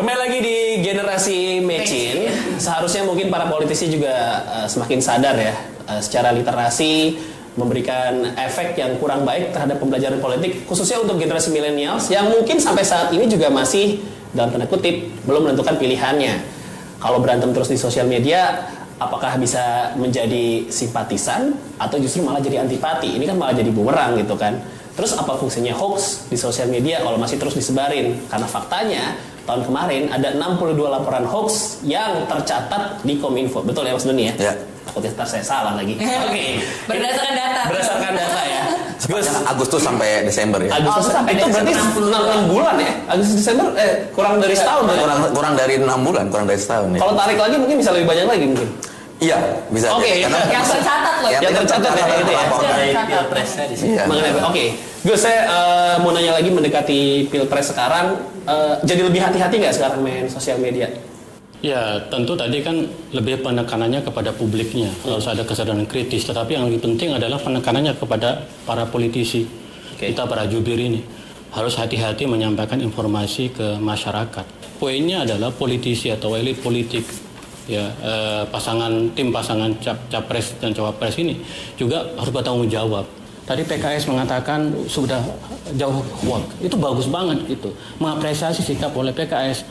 Kembali lagi di generasi mecin. Seharusnya mungkin para politisi juga semakin sadar ya, secara literasi memberikan efek yang kurang baik terhadap pembelajaran politik, khususnya untuk generasi milenials yang mungkin sampai saat ini juga masih dalam tanda kutip belum menentukan pilihannya. Kalau berantem terus di sosial media, apakah bisa menjadi simpatisan atau justru malah jadi antipati? Ini kan malah jadi bumerang gitu kan. Terus apa fungsinya hoax di sosial media kalau masih terus disebarin? Karena faktanya tahun kemarin ada 62 laporan hoax yang tercatat di Kominfo. Betul ya Mas Doni ya? Ya. Takutnya ntar saya salah lagi. Oke. Berdasarkan data. Berdasarkan data ya. Agustus sampai Desember ya. Agustus sampai itu berarti 6 bulan ya? Agustus Desember kurang dari setahun ya? Kurang dari 6 bulan, kurang dari setahun ya. Kalau tarik lagi mungkin bisa lebih banyak lagi mungkin. Iya, bisa. Oke, yang tercatat loh. Yang tercatat ya itu ya. Pilpresnya di sini. Oke. Gus, saya mau nanya lagi mendekati Pilpres sekarang, jadi lebih hati-hati nggak sekarang main sosial media? Ya, tentu tadi kan lebih penekanannya kepada publiknya, harus ada kesadaran kritis. Tetapi yang lebih penting adalah penekanannya kepada para politisi, kita para jubir ini. Harus hati-hati menyampaikan informasi ke masyarakat. Poinnya adalah politisi atau elit politik, ya tim pasangan capres dan cawapres ini juga harus bertanggung jawab. Tadi PKS mengatakan sudah jauh hoax, itu bagus banget gitu, mengapresiasi sikap oleh PKS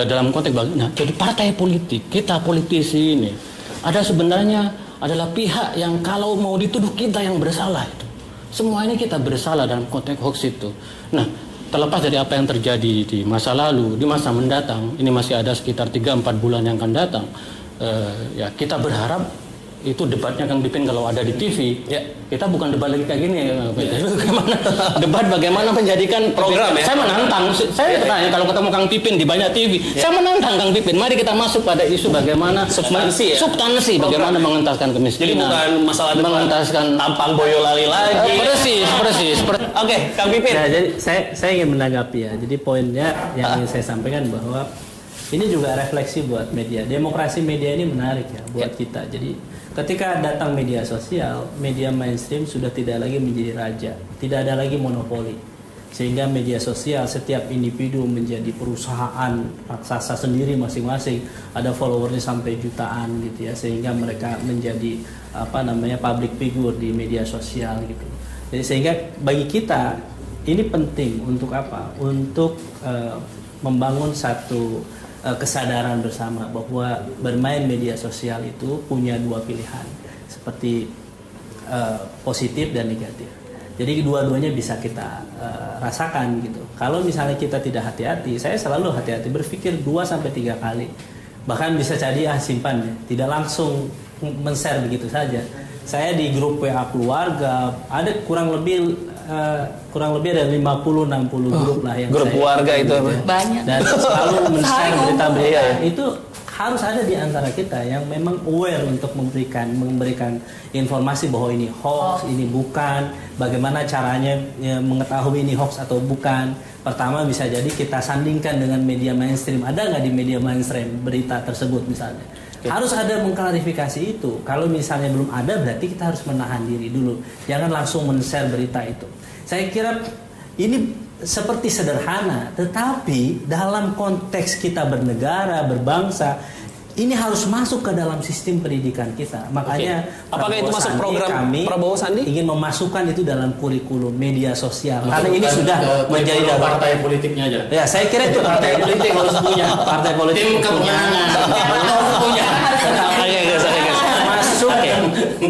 dalam konteks nah, jadi partai politik, kita politisi ini ada sebenarnya adalah pihak yang kalau mau dituduh kita yang bersalah itu. Semua ini kita bersalah dalam konteks hoax itu. Nah, terlepas dari apa yang terjadi di masa lalu, di masa mendatang, ini masih ada sekitar 3-4 bulan yang akan datang. Ya kita berharap itu debatnya Kang Pipin kalau ada di TV, ya kita bukan debat lagi kayak gini. Debat bagaimana menjadikan program ya. Saya menantang, saya bertanya kalau ketemu Kang Pipin di banyak TV, saya menantang Kang Pipin. Mari kita masuk pada isu bagaimana substansi, bagaimana mengentaskan kemiskinan. Jadi bukan masalah mengentaskan tampang Boyolali lagi. Persis. Oke, Kang Pipin. Nah, jadi saya ingin menanggapi ya. Jadi poinnya yang ingin saya sampaikan bahwa ini juga refleksi buat media. Demokrasi media ini menarik ya buat kita. Jadi ketika datang media sosial, media mainstream sudah tidak lagi menjadi raja, tidak ada lagi monopoli. Sehingga media sosial setiap individu menjadi perusahaan raksasa sendiri masing-masing, ada followernya sampai jutaan gitu ya, sehingga mereka menjadi public figure di media sosial gitu. Jadi sehingga bagi kita ini penting untuk apa? Untuk membangun satu kesadaran bersama bahwa bermain media sosial itu punya dua pilihan, seperti positif dan negatif. Jadi dua-duanya bisa kita rasakan gitu. Kalau misalnya kita tidak hati-hati, saya selalu hati-hati berpikir 2-3 kali. Bahkan bisa jadi simpan ya, tidak langsung men-share begitu saja. Saya di grup WA keluarga ada kurang lebih ada 50-60 grup lah yang grup keluarga itu banyak, dan selalu men-share berita-berita. Itu harus ada di antara kita yang memang aware untuk memberikan informasi bahwa ini hoax, ini bukan, bagaimana caranya mengetahui ini hoax atau bukan. Pertama bisa jadi kita sandingkan dengan media mainstream, ada nggak di media mainstream berita tersebut misalnya. Harus ada mengklarifikasi itu. Kalau misalnya belum ada, berarti kita harus menahan diri dulu. Jangan langsung men-share berita itu. Saya kira ini seperti sederhana, tetapi dalam konteks kita bernegara, berbangsa, ini harus masuk ke dalam sistem pendidikan kita. Makanya apakah itu masuk program Prabowo Sandi? Ingin memasukkan itu dalam kurikulum media sosial. Karena ini sudah menjadi dalam partai politiknya aja. Ya, saya kira itu partai politik harus punya. Partai politik tim kemenangan harus punya. Masuk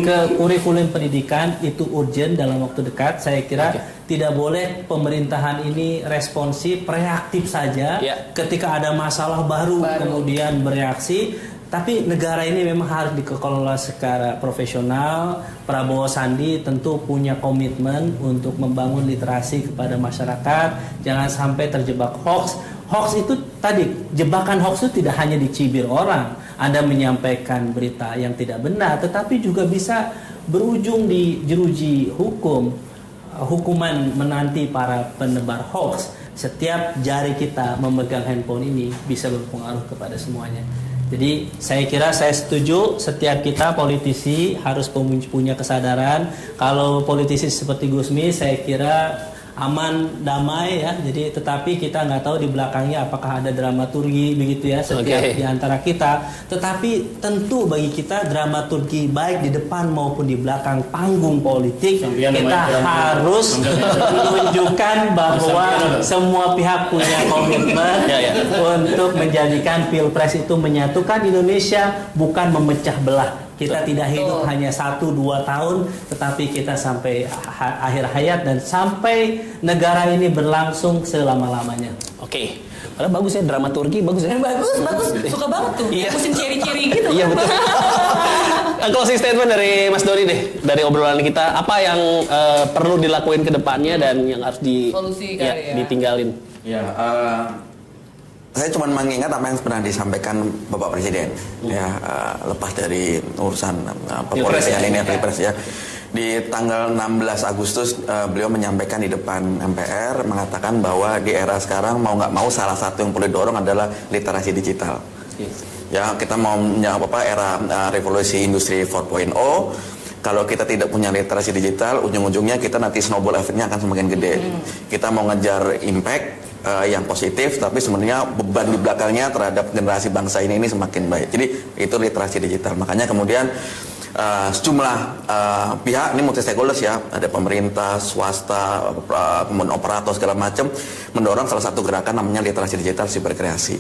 ke kurikulum pendidikan itu urgent dalam waktu dekat. Saya kira tidak boleh pemerintahan ini responsif, reaktif saja. Ketika ada masalah baru kemudian bereaksi. Tapi negara ini memang harus dikelola secara profesional. Prabowo Sandi tentu punya komitmen untuk membangun literasi kepada masyarakat. Jangan sampai terjebak hoax. Hoax itu tadi, jebakan hoax itu tidak hanya dicibir orang. Anda menyampaikan berita yang tidak benar, tetapi juga bisa berujung di jeruji hukuman menanti para penebar hoax. Setiap jari kita memegang handphone ini bisa berpengaruh kepada semuanya. Jadi saya kira saya setuju setiap kita politisi harus punya kesadaran. Kalau politisi seperti Gusmi saya kira aman, damai ya. Jadi tetapi kita nggak tahu di belakangnya apakah ada dramaturgi begitu ya setiap di antara kita. Tetapi tentu bagi kita dramaturgi baik di depan maupun di belakang panggung politik kita harus menunjukkan bahwa semua pihak punya komitmen untuk menjadikan Pilpres itu menyatukan Indonesia, bukan memecah belah. Kita tidak hidup hanya 1-2 tahun, tetapi kita sampai akhir hayat dan sampai negara ini berlangsung selama-lamanya. Oke. Padahal bagus ya, dramaturgi bagus ya. Bagus. Suka banget tuh. Musim ceri-ceri gitu. Iya betul. Closing statement dari Mas Doni deh, dari obrolan kita, apa yang perlu dilakuin ke depannya dan yang harus ditinggalin? Ya, saya cuma mengingat apa yang pernah disampaikan Bapak Presiden, ya, lepas dari urusan perpolitikan ini, Pilpres ya. Di tanggal 16 Agustus beliau menyampaikan di depan MPR mengatakan bahwa di era sekarang mau nggak mau salah satu yang perlu didorong adalah literasi digital. Ya, kita mau era revolusi industri 4.0. Kalau kita tidak punya literasi digital, ujung-ujungnya kita nanti snowball efeknya akan semakin gede. Kita mau ngejar impact yang positif, tapi sebenarnya beban di belakangnya terhadap generasi bangsa ini semakin baik. Jadi itu literasi digital. Makanya kemudian sejumlah pihak, ini multi stakeholders ya, ada pemerintah, swasta, kemudian operator segala macam, mendorong salah satu gerakan namanya literasi digital siberkreasi.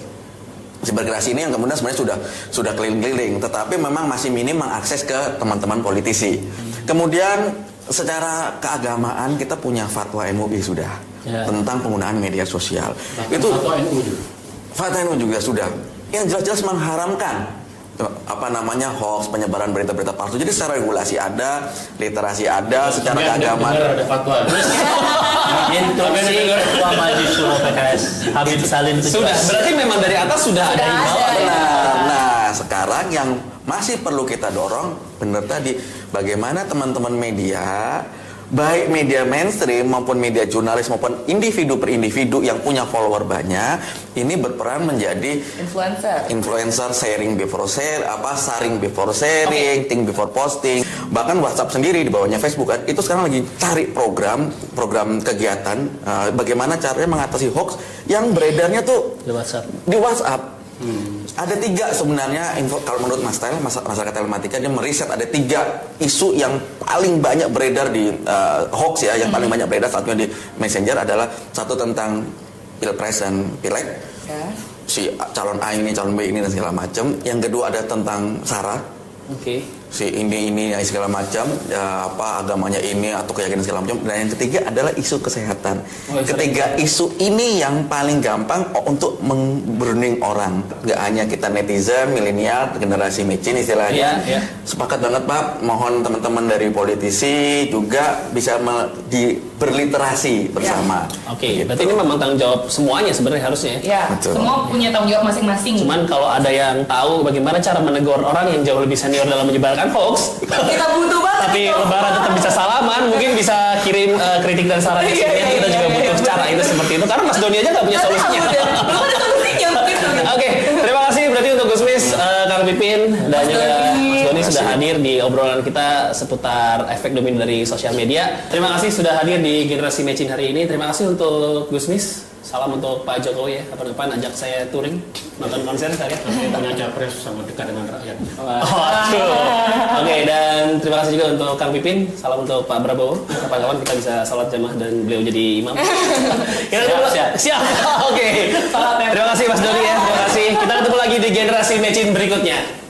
Siberkreasi ini yang kemudian sebenarnya sudah keliling-keliling, tetapi memang masih minim mengakses ke teman-teman politisi. Kemudian secara keagamaan kita punya fatwa MUI sudah tentang penggunaan media sosial. Itu fatwa NU juga sudah, yang jelas-jelas mengharamkan hoax, penyebaran berita-berita palsu. Jadi secara regulasi ada, literasi ada, secara keagamaan ada fatwa. Instruksi Ketua Majelis Syuro PKS Habib Salim sudah, berarti memang dari atas sudah ada himbauan. Nah, sekarang yang masih perlu kita dorong, benar tadi, bagaimana teman-teman media, baik media mainstream maupun media jurnalis maupun individu per individu yang punya follower banyak, ini berperan menjadi influencer, sharing before sharing before sharing, think before posting. Bahkan WhatsApp sendiri di bawahnya Facebook kan, itu sekarang lagi cari program kegiatan bagaimana caranya mengatasi hoax yang beredarnya tuh di WhatsApp. Ada 3 sebenarnya kalau menurut masyarakat telematika, dia meriset ada 3 isu yang paling banyak beredar di hoax ya, yang paling banyak beredar satunya di Messenger adalah satu tentang Pilpres dan Pileg, si calon A ini, calon B ini dan segala macam. Yang kedua ada tentang SARA, si ini segala macam, agamanya ini atau keyakinan segala macam. Dan yang ketiga adalah isu kesehatan. Ketiga isu ini yang paling gampang untuk meng-burning orang. Gak hanya kita netizen, milenial, generasi micin istilahnya. Sepakat banget Pak, mohon teman-teman dari politisi juga bisa berliterasi bersama. Gitu. Berarti ini memang tanggung jawab semuanya sebenarnya harusnya. Semua punya tanggung jawab masing-masing. Cuman kalau ada yang tahu bagaimana cara menegur orang yang jauh lebih senior dalam menyebarkan hoax, kita butuh banget. Tapi lebaran tetap bisa salaman, mungkin bisa kirim kritik dan saran. Kita juga butuh cara itu seperti itu, karena Mas Doni aja nggak punya solusinya. Oke, terima kasih berarti untuk Gusmis, Kang Pipin dan juga Mas Doni sudah hadir di obrolan kita seputar efek domino dari sosial media. Terima kasih sudah hadir di Generasi Mecin hari ini. Terima kasih untuk Gusmis. Salam untuk Pak Jokowi ya, kapan-kapan ajak saya touring nonton konser saya. Saya tanya capres sama dekat dengan rakyat. Oke, dan terima kasih juga untuk Kang Pipin. Salam untuk Pak Prabowo. Kapan-kapan kita bisa salat jamaah dan beliau jadi imam. Siap. Oke. Terima kasih Mas Doni ya. Terima kasih. Kita ketemu lagi di Generasi Mecin berikutnya.